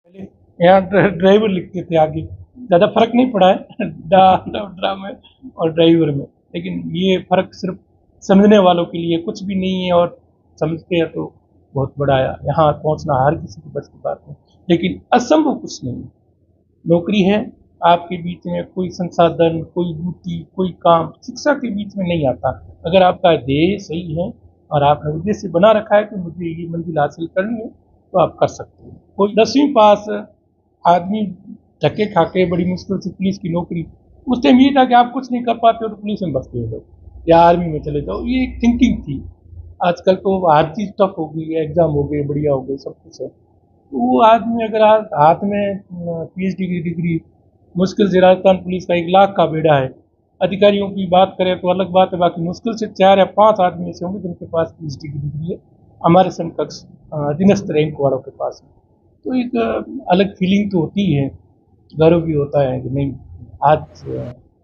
पहले यहाँ ड्राइवर लिखते थे आगे, ज़्यादा फर्क नहीं पड़ा है ड्रा में और ड्राइवर में, लेकिन ये फर्क सिर्फ समझने वालों के लिए कुछ भी नहीं है, और समझते हैं तो बहुत बड़ा है। यहाँ पहुँचना हर किसी की बस की बात है, लेकिन असंभव कुछ नहीं है। नौकरी है, आपके बीच में कोई संसाधन, कोई ड्यूटी, कोई काम शिक्षा के बीच में नहीं आता। अगर आपका ध्येय सही है और आपने उद्देश्य बना रखा है कि मुझे ये मंजिल हासिल करनी है, तो आप कर सकते हैं। कोई 10वीं पास आदमी धक्के खा के बड़ी मुश्किल से पुलिस की नौकरी, उस टाइम ये था कि आप कुछ नहीं कर पाते हो तो पुलिस में भर्ती हो जाओ या आर्मी में चले जाओ, ये एक थिंकिंग थी। आजकल तो हर चीज़ टफ हो गई है, एग्जाम हो गए, बढ़िया हो गए, सब कुछ है। तो वो आदमी अगर हाथ में पीएचडी की डिग्री, मुश्किल से राजस्थान पुलिस का 1 लाख का बेड़ा है। अधिकारियों की बात करें तो अलग बात है, बाकी मुश्किल से 4 या 5 आदमी ऐसे होंगे जिनके पास पीएचडी की डिग्री है, हमारे समकक्ष अधीनस्थ रैंक वालों के पास है। तो एक अलग फीलिंग तो होती है, गर्व भी होता है कि नहीं आज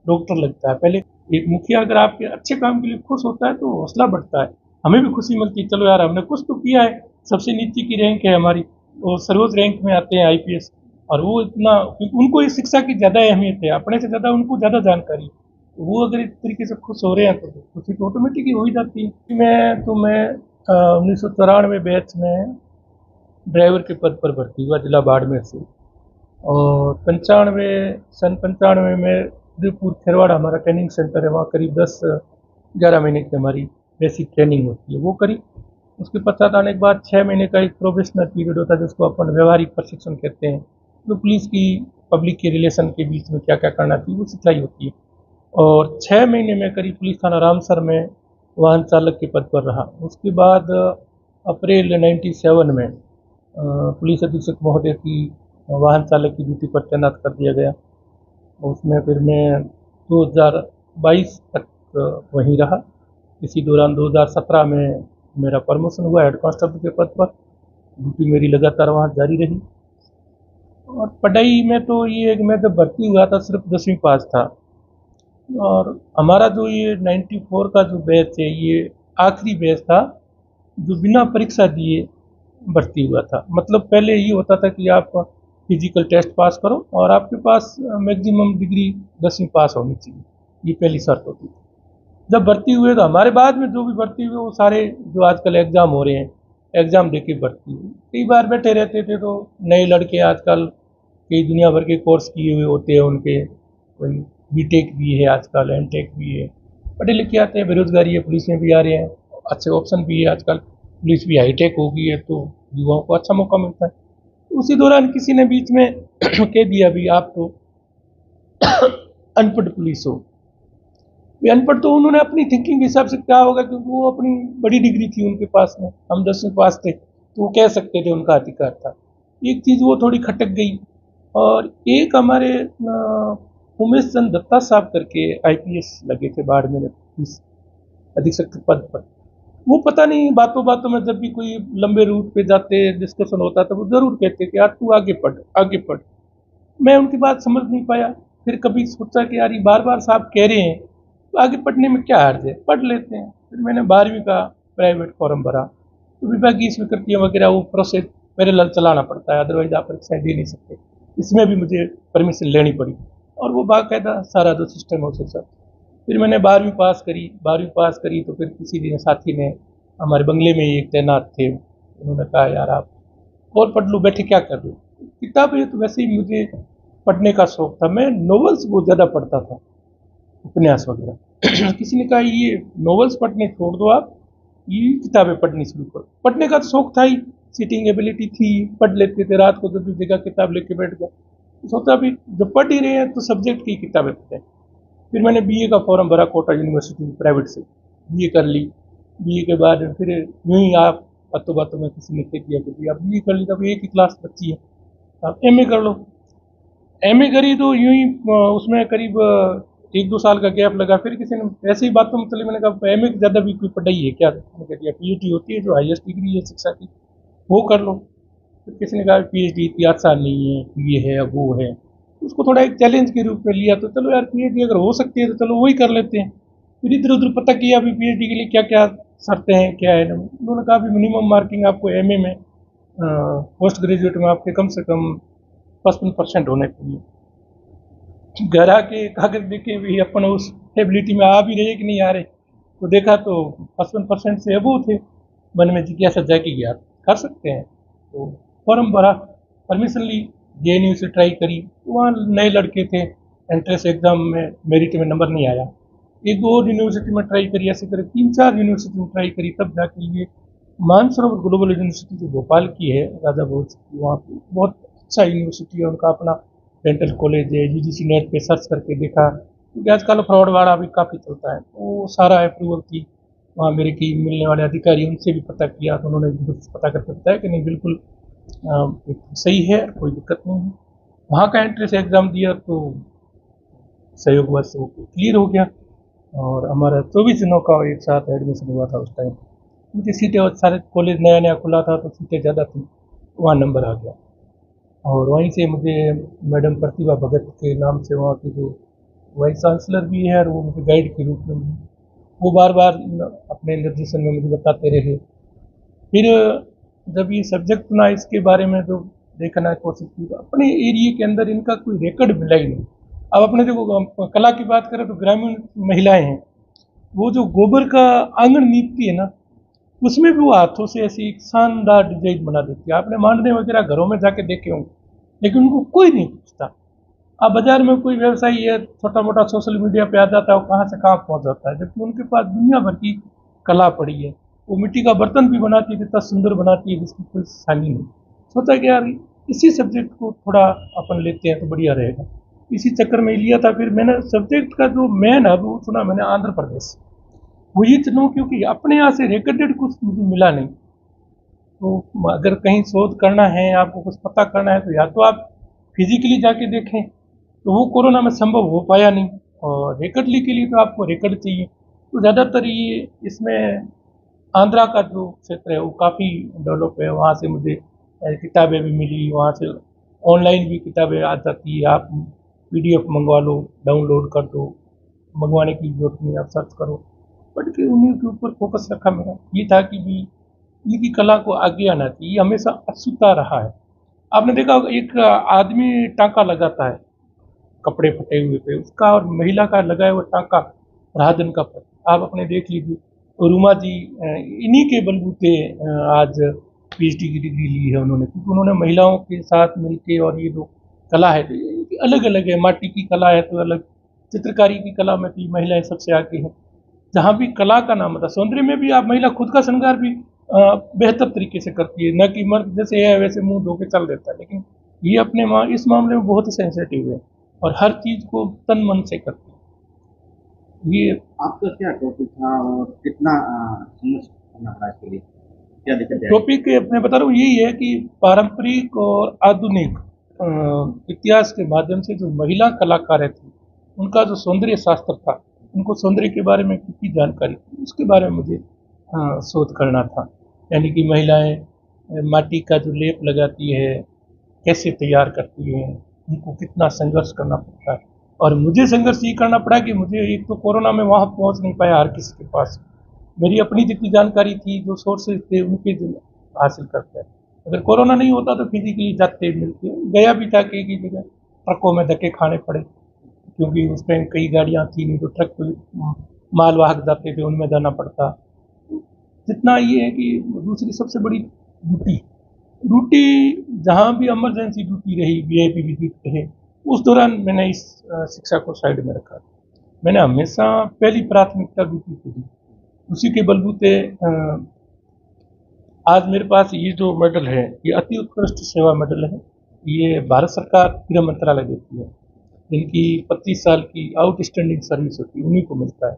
डॉक्टर लगता है। पहले एक मुखिया अगर आपके अच्छे काम के लिए खुश होता है तो हौसला बढ़ता है, हमें भी खुशी मिलती है, चलो यार हमने कुछ तो किया है। सबसे नीचे की रैंक है हमारी, वो सर्वोच्च रैंक में आते हैं आईपीएस, और वो इतना, क्योंकि उनको इस शिक्षा की ज़्यादा अहमियत है, अपने से ज़्यादा उनको ज़्यादा जानकारी। तो वो अगर इस तरीके से खुश हो रहे हैं तो खुशी तो ऑटोमेटिक ही हो ही जाती है। मैं 1994 बैच में ड्राइवर के पद पर भर्ती हुआ जिला बाड़मेर से, और 95 में उदयपुर खेरवाड़ा हमारा ट्रेनिंग सेंटर है, वहाँ करीब 10-11 महीने की हमारी बेसिक ट्रेनिंग होती है, वो करी। उसके पश्चात आने के बाद 6 महीने का एक प्रोबेशनल पीरियड होता है जिसको अपन व्यवहारिक प्रशिक्षण कहते हैं, तो पुलिस की पब्लिक के रिलेशन के बीच में क्या क्या करना चाहिए वो सिखलाई होती है। और 6 महीने में करीब पुलिस थाना रामसर में वाहन चालक के पद पर रहा। उसके बाद अप्रैल 97 में पुलिस अधीक्षक महोदय की वाहन चालक की ड्यूटी पर तैनात कर दिया गया। उसमें फिर मैं 2022 तक वहीं रहा। इसी दौरान 2017 में मेरा प्रमोशन हुआ हेड कांस्टेबल के पद पर, ड्यूटी मेरी लगातार वहाँ जारी रही। और पढ़ाई में तो ये है कि मैं जब भर्ती हुआ था सिर्फ 10वीं पास था, और हमारा जो ये 94 का जो बैच है ये आखिरी बैच था जो बिना परीक्षा दिए भर्ती हुआ था। मतलब पहले ये होता था कि आप फिजिकल टेस्ट पास करो और आपके पास मैक्सिमम डिग्री 10वीं पास होनी चाहिए, ये पहली शर्त होती थी। जब भर्ती हुए तो हमारे बाद में जो भी भर्ती हुए वो सारे जो आजकल एग्ज़ाम हो रहे हैं, एग्ज़ाम दे के भर्ती हुए। कई बार बैठे रहते थे तो नए लड़के आजकल कई दुनिया भर के कोर्स किए हुए होते हैं, उनके कोई बीटेक भी है आजकल, एमटेक भी है, पढ़े लिखे आते हैं, बेरोजगारी है, पुलिस में भी आ रहे हैं, अच्छे ऑप्शन भी है आजकल, पुलिस भी हाईटेक हो गई है तो युवाओं को अच्छा मौका मिलता है। उसी दौरान किसी ने बीच में कह दिया भी आप तो अनपढ़ पुलिस हो। वे अनपढ़ तो उन्होंने अपनी थिंकिंग के हिसाब से कहा होगा, क्योंकि वो अपनी बड़ी डिग्री थी उनके पास में, हम 10वीं पास थे तो वो कह सकते थे, उनका अधिकार था। एक चीज़ वो थोड़ी खटक गई। और एक हमारे उमेश चंद दत्ता साहब करके आईपीएस लगे थे बाड़मेर में पुलिस अधीक्षक के पद पर। वो पता नहीं बातों बातों में जब भी कोई लंबे रूट पे जाते डिस्कशन होता था वो ज़रूर कहते कि यार तू आगे पढ़, आगे पढ़। मैं उनकी बात समझ नहीं पाया। फिर कभी सोचा कि यार ये बार बार साहब कह रहे हैं तो आगे पढ़ने में क्या हर्ज है, पढ़ लेते हैं। फिर मैंने 12वीं का प्राइवेट फॉर्म भरा, तो विभागीय स्वीकृतियाँ वगैरह वो प्रोसेस मेरे लाल चलाना पड़ता है, अदरवाइज आप परीक्षाएँ दे नहीं सकते। इसमें भी मुझे परमिशन लेनी पड़ी, और वो बाकायदा सारा जो सिस्टम है उसे सब। फिर मैंने 12वीं पास करी तो फिर किसी दिन साथी ने, हमारे बंगले में ही एक तैनात थे, उन्होंने कहा यार आप और पढ़ लो, बैठे क्या कर रहे हो। किताबें तो वैसे ही मुझे पढ़ने का शौक था, मैं नॉवेल्स बहुत ज़्यादा पढ़ता था, उपन्यास वगैरह किसी ने कहा ये नॉवेल्स पढ़ने छोड़ दो आप, ये किताबें पढ़नी शुरू करो। पढ़ने का तो शौक था ही, सीटिंग एबिलिटी थी, पढ़ लेते थे रात को, जब भी जगह किताब लेके बैठ गया तो सोचा भी जब पढ़ ही रहे हैं तो सब्जेक्ट की किताबें पढ़ें। फिर मैंने बीए का फॉर्म भरा कोटा यूनिवर्सिटी प्राइवेट से, बीए कर ली। बीए के बाद फिर यूं ही आप बातों बातों में किसी ने कह दिया कि भाई आप बीए कर ली, तब एक ही क्लास बच्ची है, आप एमए कर लो। एमए करी तो यूं ही उसमें करीब 1-2 साल का गैप लगा। फिर किसी ने ऐसे ही बातों में चली, मैंने कहा एमए की ज़्यादा भी कोई पढ़ाई है क्या, मैंने कह दिया पीएचडी होती है जो हाईएस्ट डिग्री है शिक्षा की, वो कर लो। फिर किसी ने कहा पीएचडी इतनी आसान नहीं है, ये है वो है, उसको थोड़ा एक चैलेंज के रूप में लिया। तो चलो यार पीएचडी अगर हो सकती है तो चलो वही कर लेते हैं। फिर इधर उधर पता किया अभी पीएचडी के लिए क्या क्या शर्तें हैं, क्या है। उन्होंने कहा भी मिनिमम मार्किंग आपको एमए में, पोस्ट ग्रेजुएट में आपके कम से कम 55% होने चाहिए। घर आके कागज देखे भी अपन उस एबिलिटी में आ भी रहे कि नहीं आ रहे, तो देखा तो 55% से अबोव थे। मन में जिज्ञासा जागी गया कर सकते हैं, तो फॉर्म भरा, परमिशन ली, JNU से ट्राई करी। वहाँ नए लड़के थे, एंट्रेंस एग्जाम में मेरिट में नंबर नहीं आया। एक दो और यूनिवर्सिटी में ट्राई करी, ऐसे करे 3-4 यूनिवर्सिटी में ट्राई करी, तब जाके ये मानसरोवर ग्लोबल यूनिवर्सिटी जो भोपाल की है, राजा भोज की, वहाँ पे बहुत अच्छा यूनिवर्सिटी है, उनका अपना डेंटल कॉलेज है। UGC नेट पे सर्च करके देखा, क्योंकि आजकल फ्रॉड वाला भी काफ़ी चलता है, तो वो सारा अप्रूवल थी। वहाँ मेरे की मिलने वाले अधिकारी, उनसे भी पता किया, तो उन्होंने भी पता करके बताया कि नहीं बिल्कुल सही है, कोई दिक्कत नहीं है। वहाँ का एंट्रेंस एग्ज़ाम दिया तो सहयोगवश वो क्लियर हो गया, और हमारा 24 जनों का एक साथ एडमिशन हुआ था उस टाइम। मुझे सीटें, और सारे कॉलेज नया नया खुला था तो सीटें ज़्यादा थी, वहाँ नंबर आ गया। और वहीं से मुझे मैडम प्रतिभा भगत के नाम से, वहाँ की जो वाइस चांसलर भी है, और वो मुझे गाइड के रूप में वो बार बार अपने निर्देशन में मुझे बताते रहे। फिर जब ये सब्जेक्ट चुना, इसके बारे में जो देखना कोशिश की, तो अपने एरिया के अंदर इनका कोई रिकॉर्ड मिला ही नहीं। अब अपने देखो कला की बात करें तो ग्रामीण महिलाएं हैं, वो जो गोबर का आंगन नीपती है ना, उसमें भी वो हाथों से ऐसी एक शानदार डिजाइन बना देती है। आपने मांडने वगैरह घरों में जाके देखे होंगे, लेकिन उनको कोई नहीं पूछता। अब बाजार में कोई व्यवसायी है, छोटा मोटा सोशल मीडिया पे आ जाता है, वो कहाँ से कहाँ पहुँच जाता है, जबकि उनके पास दुनिया भर की कला पड़ी है। वो मिट्टी का बर्तन भी बनाती है, इतना सुंदर बनाती है जिसकी कोई सानी नहीं। सोचा कि यार इसी सब्जेक्ट को थोड़ा अपन लेते हैं तो बढ़िया रहेगा, इसी चक्कर में लिया था। फिर मैंने सब्जेक्ट का जो मेन है वो चुना मैंने आंध्र प्रदेश, वही चुनूँ क्योंकि अपने यहाँ से रिकॉर्डेड कुछ मुझे मिला नहीं। तो अगर कहीं शोध करना है, आपको कुछ पता करना है, तो या तो आप फिजिकली जाके देखें, तो वो कोरोना में संभव हो पाया नहीं, और रिकॉर्डली के लिए तो आपको रिकॉर्ड चाहिए। तो ज़्यादातर ये इसमें आंध्रा का जो क्षेत्र है वो काफ़ी डेवलप है। वहाँ से मुझे किताबें भी मिली, वहाँ से ऑनलाइन भी किताबें आ जाती है, आप PDF मंगवा लो, डाउनलोड कर दो, मंगवाने की जरूरत नहीं, आप सर्च करो। बट कि उन्हीं के ऊपर फोकस रखा मेरा, ये था कि भी इनकी कला को आगे आना चाहिए। ये हमेशा अछूता रहा है। आपने देखा होगा, एक आदमी टाँका लगाता है कपड़े फटे हुए पे उसका, और महिला का लगाया हुआ टाँका राहदन का आप अपने देख लीजिए। और रूमा जी इन्हीं के बलबूते आज PhD की डिग्री ली है उन्होंने, क्योंकि उन्होंने महिलाओं के साथ मिलके, और ये जो कला है तो ये अलग अलग है, माटी की कला है तो अलग, चित्रकारी की कला में भी महिलाएं सबसे आगे हैं। जहाँ भी कला का नाम होता है, सौंदर्य में भी आप महिला खुद का श्रृंगार भी बेहतर तरीके से करती है, न कि मर्द जैसे है वैसे मुंह धो के चल देता है। लेकिन ये अपने इस मामले में बहुत ही सेंसिटिव है, और हर चीज को तन मन से करती है। ये आपका क्या टॉपिक था और कितना संघर्ष करना पड़ा इसके लिए, क्या दिक्कत है? टॉपिक मैं बता रहा हूँ यही है कि पारंपरिक और आधुनिक इतिहास के माध्यम से जो महिला कलाकार थी, उनका जो सौंदर्य शास्त्र था, उनको सौंदर्य के बारे में कितनी जानकारी थी, उसके बारे में मुझे शोध करना था। यानी कि महिलाएं माटी का जो लेप लगाती है, कैसे तैयार करती है, उनको कितना संघर्ष करना पड़ता है। और मुझे संघर्ष ये करना पड़ा कि मुझे एक तो कोरोना में वहाँ पहुँच नहीं पाया हर किसी के पास, मेरी अपनी जितनी जानकारी थी, जो सोर्सेज थे उनके हासिल करते हैं। अगर कोरोना नहीं होता तो फिजिकली जाते मिलते, गया भी था कई कई जगह, ट्रकों में धक्के खाने पड़े, क्योंकि उस टाइम कई गाड़ियाँ थी नहीं, तो ट्रक माल वाहक जाते थे, उनमें जाना पड़ता। जितना ये है कि दूसरी सबसे बड़ी ड्यूटी ड्यूटी जहाँ भी इमरजेंसी ड्यूटी रही, VIP विजिट रहे, उस दौरान मैंने इस शिक्षा को साइड में रखा। मैंने हमेशा पहली प्राथमिकता ड्यूटी को दी, उसी के बलबूते आज मेरे पास ये जो मेडल है, ये अति उत्कृष्ट सेवा मेडल है। ये भारत सरकार गृह मंत्रालय देती है, जिनकी 25 साल की आउटस्टैंडिंग सर्विस होती है, उन्हीं को मिलता है।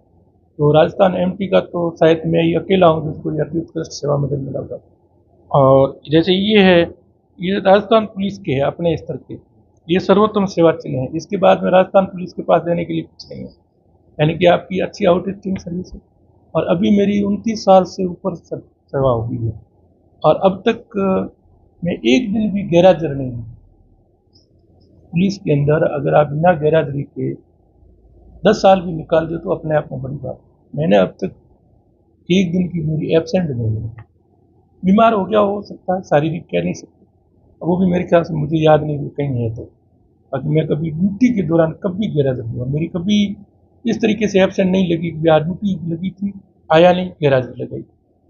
तो राजस्थान MP का तो शायद मैं ही अकेला हूँ जिसको ये अति उत्कृष्ट सेवा मेडल मिला हुआ है। और जैसे ये है, ये राजस्थान पुलिस के है अपने स्तर के, ये सर्वोत्तम सेवा चिन्ह है। इसके बाद में राजस्थान पुलिस के पास देने के लिए कुछ नहीं है, यानी कि आपकी अच्छी आउटस्टैंडिंग सर्विस है। और अभी मेरी 29 साल से ऊपर सेवा हो गई है, और अब तक मैं एक दिन भी गैरहाजिर नहीं हूँ पुलिस के अंदर। अगर आप बिना गैरहाजिरी के 10 साल भी निकाल दो तो अपने आप में बड़ी बात है। मैंने अब तक एक दिन की मेरी एब्सेंट नहीं है। बीमार हो गया हो सकता है, शारीरिक कह नहीं सकते, वो भी मेरे ख्याल से मुझे याद नहीं कि कहीं है तो। बाकी मैं कभी ड्यूटी के दौरान कभी गैरहाजिर नहीं हुआ, मेरी कभी इस तरीके से एब्सेंट नहीं लगी कि यार ड्यूटी लगी थी आया नहीं गैरहाजिर लगाई,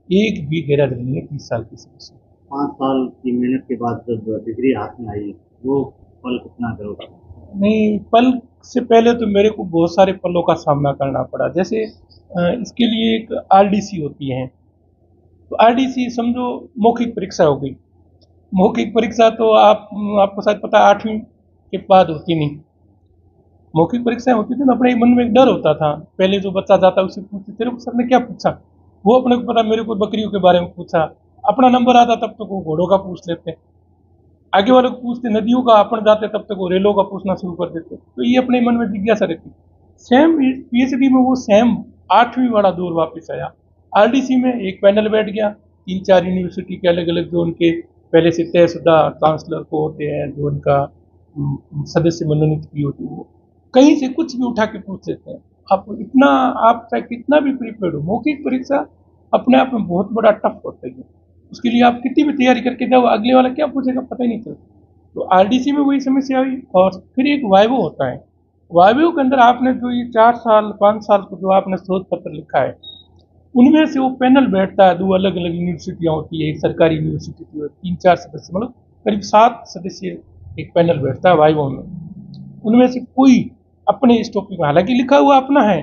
एक भी गैरहाजिर नहीं है 30 साल की सर्विस में। 5 साल की मेहनत के बाद जब डिग्री हाथ में आई, वो पल कितना गर्व का था? नहीं, पल से पहले तो मेरे को बहुत सारे पलों का सामना करना पड़ा। जैसे इसके लिए एक आरडीसी होती है, तो आरडीसी समझो मौखिक परीक्षा हो गई। मौखिक परीक्षा तो आपको शायद पता है 8वीं के बाद होती नहीं। मौखिक परीक्षाएं होती थी ना, अपने मन में एक डर होता था। पहले जो बच्चा जाता है उससे पूछते तेरे को सर ने क्या पूछा, वो अपने को पता मेरे को बकरियों के बारे में पूछा। अपना नंबर आता तब तक वो घोड़ों का पूछ लेते, आगे वालों को पूछते नदियों का, अपन जाते तब तक वो रेलों का पूछना शुरू कर देते। तो ये अपने मन में जिज्ञासा रहती। सेम पीएचडी में वो सेम 8वीं वाला दौर वापस आया। आरडीसी में एक पैनल बैठ गया, 3-4 यूनिवर्सिटी के अलग अलग जो उनके पहले से तयशुदा चांसलर को होते हैं, जो उनका सदस्य मनोनीत की होती है, वो कहीं से कुछ भी उठा के पूछ लेते हैं। आप इतना, आप चाहे कितना भी प्रिपेयर्ड हो, मौखिक परीक्षा अपने आप में बहुत बड़ा टफ होता है। उसके लिए आप कितनी भी तैयारी करके जाओ, अगले वाला क्या पूछेगा पता ही नहीं चलता। तो आरडीसी में वही समस्या हुई। और फिर एक वाइवो होता है, वाइवो के अंदर आपने जो ये 4 साल 5 साल को जो आपने शोध पत्र लिखा है, उनमें से वो पैनल बैठता है। 2 अलग अलग यूनिवर्सिटियाँ होती है, एक सरकारी यूनिवर्सिटी की है, 3-4 सदस्य, मतलब करीब 7 सदस्य एक पैनल बैठता है वाइवो में। उनमें से कोई अपने इस टॉपिक में, हालांकि लिखा हुआ अपना है,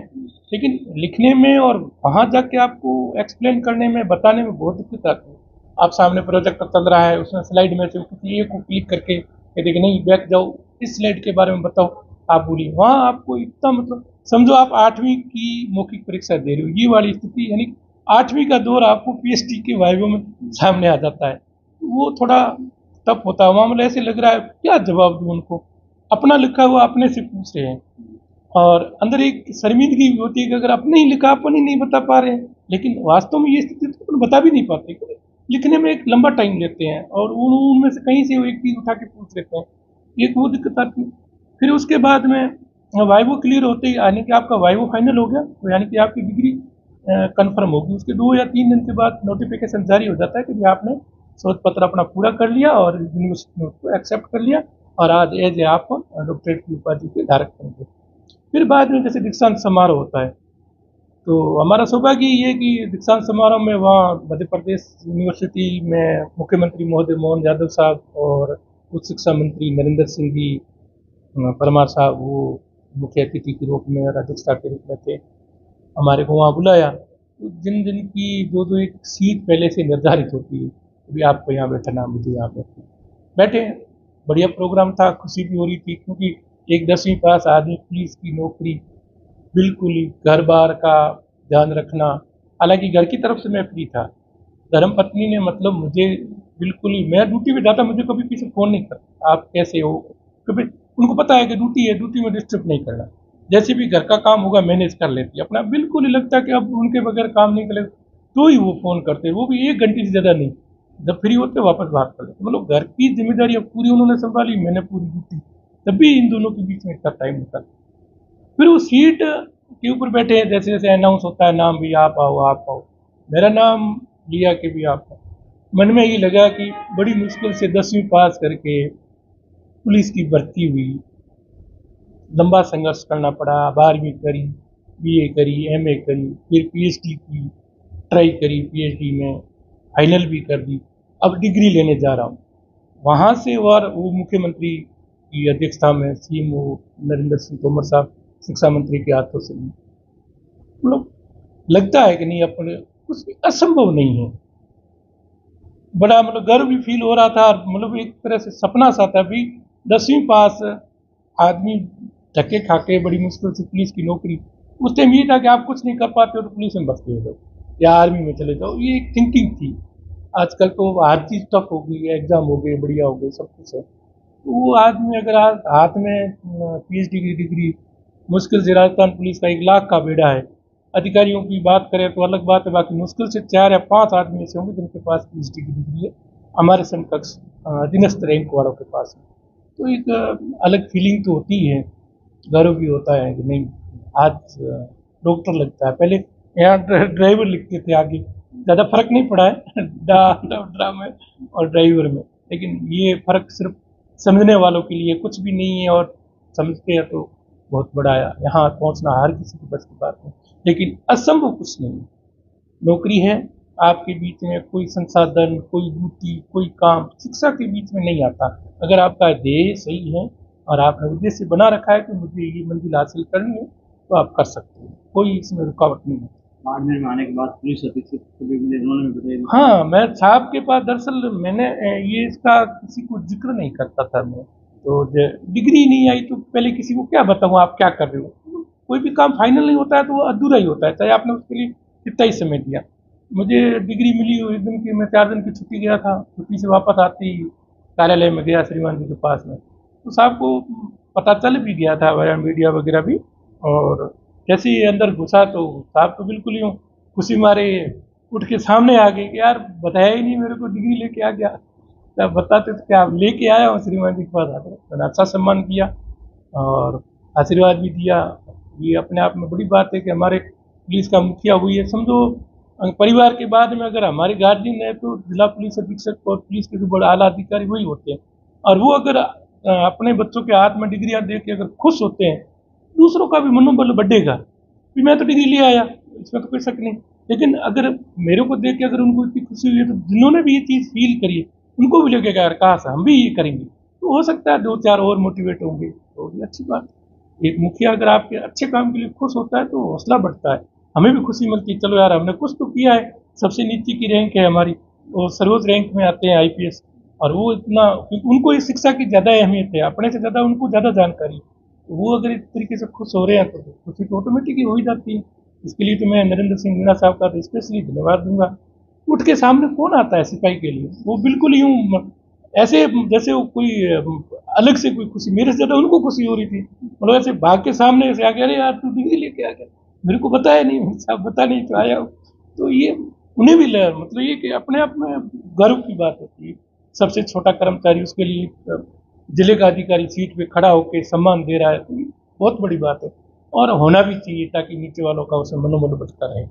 लेकिन लिखने में और वहाँ जाके आपको एक्सप्लेन करने में, बताने में बहुत दिक्कत आती है। आप सामने प्रोजेक्टर चल रहा है, उसमें स्लाइड में से किसी एक को क्लिक करके ये देखिए नहीं बैक जाओ, इस स्लाइड के बारे में बताओ, आप बोलिए। वहाँ आपको इतना, मतलब समझो आप 8वीं की मौखिक परीक्षा दे रहे हो, ये वाली स्थिति, यानी 8वीं का दौर आपको पीएचडी के वाइवो में सामने आ जाता है। वो थोड़ा टफ होता है वहाँ, मतलब ऐसे लग रहा है क्या जवाब दूँ उनको, अपना लिखा हुआ अपने से पूछ रहे हैं। और अंदर एक शर्मिंदगी भी होती है कि अगर अपने ही लिखा अपन ही नहीं बता पा रहे हैं, लेकिन वास्तव में ये स्थिति तो अपन बता भी नहीं पाते, लिखने में एक लंबा टाइम लेते हैं और उनमें से कहीं से वो एक चीज उठा के पूछ लेते हैं, एक वो दिक्कत आती है। फिर उसके बाद में वाइवो क्लियर होते ही, यानी कि आपका वाइवो फाइनल हो गया, तो यानी कि आपकी डिग्री कंफर्म होगी। उसके 2 या 3 दिन के बाद नोटिफिकेशन जारी हो जाता है कि आपने शोध पत्र अपना पूरा कर लिया और यूनिवर्सिटी ने उसको एक्सेप्ट कर लिया और आज एज ए आप डॉक्टरेट की उपाधि के धारक होंगे। फिर बाद में जैसे दीक्षांत समारोह होता है, तो हमारा सौभाग्य ये है कि दीक्षांत समारोह में वहाँ मध्य प्रदेश यूनिवर्सिटी में मुख्यमंत्री महोदय मोहन यादव साहब और उच्च शिक्षा मंत्री नरेंद्र सिंह जी परमार साहब, वो मुख्य अतिथि के रूप में और अध्यक्षता के रूप में थे। हमारे को वहाँ बुलाया, तो जिन जिन की जो जो एक सीट पहले से निर्धारित होती है, अभी आपको यहाँ बैठना, मुझे यहाँ बैठना, बैठे। बढ़िया प्रोग्राम था, खुशी भी हो रही थी, क्योंकि एक 10वीं पास आदमी पुलिस की नौकरी, बिल्कुल ही घर बार का ध्यान रखना। हालांकि घर की तरफ से मैं फ्री था, धर्म पत्नी ने मतलब मुझे बिल्कुल ही, मैं ड्यूटी में जाता, मुझे कभी किसी फोन नहीं करता आप कैसे हो, कभी उनको पता है कि ड्यूटी है, ड्यूटी में डिस्टर्ब नहीं करना। जैसे भी घर का काम होगा मैनेज कर लेती है अपना, बिल्कुल ही लगता है कि अब उनके बगैर काम नहीं करेगा, तो ही वो फोन करते, वो भी 1 घंटे से ज़्यादा नहीं, जब फ्री होते वापस बात कर लेते। मतलब घर की जिम्मेदारी अब पूरी उन्होंने संभाली, मैंने पूरी ड्यूटी, तब भी इन दोनों के बीच में इतना टाइम निकला। फिर वो सीट के ऊपर बैठे हैं, जैसे जैसे अनाउंस होता है नाम भी, आप आओ आप आओ, मेरा नाम लिया कि भी आप आओ। मन में ये लगा कि बड़ी मुश्किल से 10वीं पास करके पुलिस की भर्ती हुई, लंबा संघर्ष करना पड़ा, 12वीं करी, बीए करी, एमए करी, फिर पीएचडी की ट्राई करी, पीएचडी में फाइनल भी कर दी, अब डिग्री लेने जा रहा हूँ वहाँ से। और वो मुख्यमंत्री की अध्यक्षता में सीएमओ नरेंद्र सिंह तोमर साहब शिक्षा मंत्री के हाथों से, मतलब लगता है कि नहीं अपने कुछ भी असंभव नहीं है। बड़ा मतलब गर्व भी फील हो रहा था, मतलब एक तरह से सपना सा था भी 10वीं पास आदमी धक्के खा के बड़ी मुश्किल से पुलिस की नौकरी। उस टाइम ये था कि आप कुछ नहीं कर पाते हो तो पुलिस में भर्ती हो जाओ या आर्मी में चले जाओ, ये एक थिंकिंग थी। आजकल तो हर चीज़ टफ हो गई है, एग्जाम हो गए, बढ़िया हो गए, सब कुछ है। तो वो आदमी अगर हाथ में पीएचडी की डिग्री, मुश्किल से राजस्थान पुलिस का 1 लाख का बेड़ा है, अधिकारियों की बात करें तो अलग बात है, बाकी मुश्किल से 4 या 5 आदमी ऐसे होंगे जिनके पास पीएचडी की डिग्री है हमारे समकक्ष अधीनस्थ रैंक वालों के पास। तो एक अलग फीलिंग तो होती है, गर्व भी होता है कि नहीं आज डॉक्टर लगता है। पहले यहाँ ड्राइवर लिखते थे आगे, ज़्यादा फर्क नहीं पड़ा है डा में और ड्राइवर में, लेकिन ये फर्क सिर्फ समझने वालों के लिए कुछ भी नहीं है, और समझते हैं तो बहुत बड़ा है। यहाँ पहुँचना हर किसी की बस की बात नहीं, लेकिन असंभव कुछ नहीं है। नौकरी है, आपके बीच में कोई संसाधन, कोई ड्यूटी, कोई काम शिक्षा के बीच में नहीं आता। अगर आपका ध्येय सही है और आपने उद्देश्य बना रखा है कि मुझे ये मंजिल हासिल करनी है, तो आप कर सकते हैं, कोई इसमें रुकावट नहीं है। बाड़मेर में आने के बाद पुलिस अधीक्षक को भी मुझे उन्होंने भी बताया। हाँ, मैं साहब के पास दरअसल मैंने ये इसका किसी को जिक्र नहीं करता था मैं, तो डिग्री नहीं आई तो पहले किसी को क्या बताऊँ आप क्या कर रहे हो। कोई भी काम फाइनल नहीं होता है तो वो अधूरा ही होता है, चाहे आपने उसके लिए कितना ही समय दिया। मुझे डिग्री मिली हुई दिन की, मैं 4 दिन की छुट्टी गया था, छुट्टी से वापस आते ही कार्यालय में गया श्रीमान जी के पास में, तो साहब को पता चल भी गया था वाया मीडिया वगैरह भी। और जैसे ही अंदर घुसा तो साहब तो बिल्कुल यूँ खुशी मारे उठ के सामने आ गए कि यार बताया ही नहीं मेरे को, डिग्री लेके आ गया। तब बताते तो क्या लेके आया हूँ श्रीमान जी के पास आकर, मैंने अच्छा सम्मान किया और आशीर्वाद भी दिया। ये अपने आप में बड़ी बात है कि हमारे पुलिस का मुखिया हुई है, समझो परिवार के बाद में अगर हमारे गार्जियन है तो जिला पुलिस अधीक्षक और पुलिस के जो बड़े आला अधिकारी वही होते हैं। और वो अगर अपने बच्चों के हाथ में डिग्रियां दे के अगर खुश होते हैं, दूसरों का भी मनोबल बढ़ेगा कि मैं तो डिग्री ले आया, इसमें तो कोई शक नहीं। लेकिन अगर मेरे को देख के अगर उनको इतनी खुशी हुई है, तो जिन्होंने भी ये चीज़ फील करी है उनको भी लगेगा यार काश हम भी ये करेंगे, तो हो सकता है 2-4 और मोटिवेट होंगे, तो ये अच्छी बात है। एक मुखिया अगर आपके अच्छे काम के लिए खुश होता है तो हौसला बढ़ता है, हमें भी खुशी मिलती है, चलो यार हमने कुछ तो किया है। सबसे नीचे की रैंक है हमारी, वो सर्वोच्च रैंक में आते हैं आईपीएस, और वो इतना, क्योंकि उनको इस शिक्षा की ज़्यादा अहमियत है, अपने से ज़्यादा उनको ज़्यादा जानकारी है। तो वो अगर इस तरीके से खुश हो रहे हैं तो खुशी तो ऑटोमेटिक ही हो ही जाती है। इसके लिए तो मैं नरेंद्र सिंह मीणा साहब का स्पेशली धन्यवाद दूंगा। उठ के सामने कौन आता है सिपाही के लिए, वो बिल्कुल यूँ ऐसे जैसे वो कोई अलग से कोई खुशी, मेरे से ज़्यादा उनको खुशी हो रही थी, मतलब ऐसे भाग के सामने से आ गया, अरे यार तू डिग्री लेके आ गया, मेरे को बताया नहीं, साहब बता नहीं तो आया हूँ। तो ये उन्हें भी मतलब ये कि अपने आप में गर्व की बात होती है। सबसे छोटा कर्मचारी उसके लिए जिले का अधिकारी सीट पे खड़ा होकर सम्मान दे रहा है, तो ये बहुत बड़ी बात है और होना भी चाहिए ताकि नीचे वालों का उसमें मनोबल बढ़ता रहे।